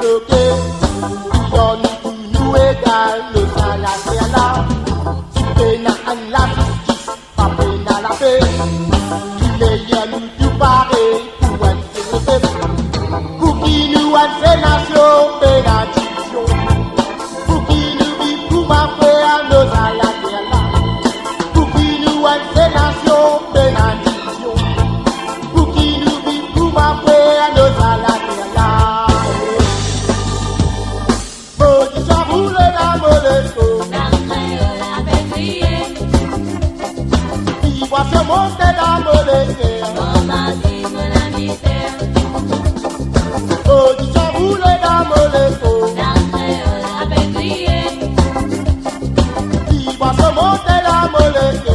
bloqué. Donne pour nous égal, le salarié là. Si peine à la justice, pas peine à la paix. Il est hier nous tout pareil, pour un CNP. Pour qui nous a ces nations, bénédiction. Pour qui nous vit, pour ma frère, nos salariés là. Pour qui nous a ces nations, bénédiction. Pour qui nous vit, pour ma frère, nos salariés là. Position roule la molesto. Il va se monter la molesto. Position roule la molesto. Il va se monter la molesto.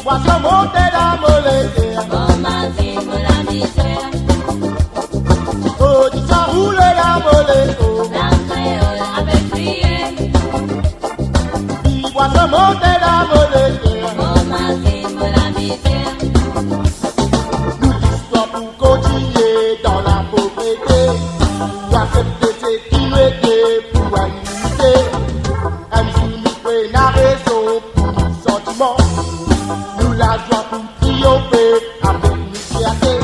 Va se monter la molétaire. Oh, dis ça roule la molétaire. Il va se monter la molétaire. Nous l'histoire pour continuer dans la pauvreté. Nous accepter ce qui nous était pour unité. Même si nous prenons la raison pour nos sentiments. La joie pour triompher avec nous fierté.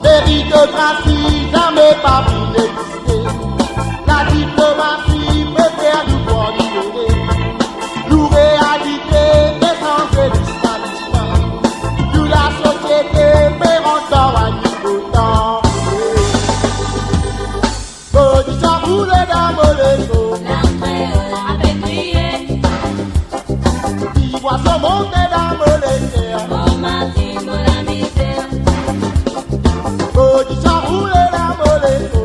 Méritocratie, jamais pas pu n'exister. La diplomatie préfère nous coordonner. Nous réalité étranger l'établissement. Nous la société péremptoire à nouveau temps. Position roule dans molesto. Il voit se monter dans molesto. Position roule la molesto.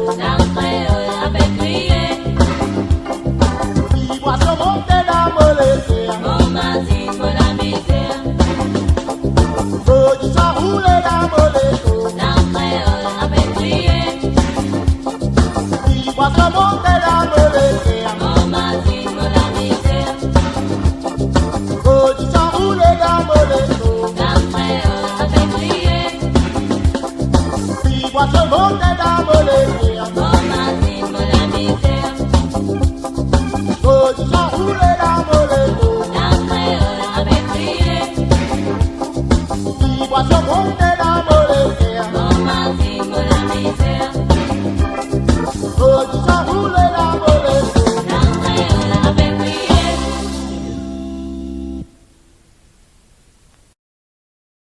Il voit se monter dans molesto. Position roule la molesto. Il voit se monter dans molesto. Position roule la molesto. Il voit se monter dans molesto. Position roule la molesto. Il voit se monter.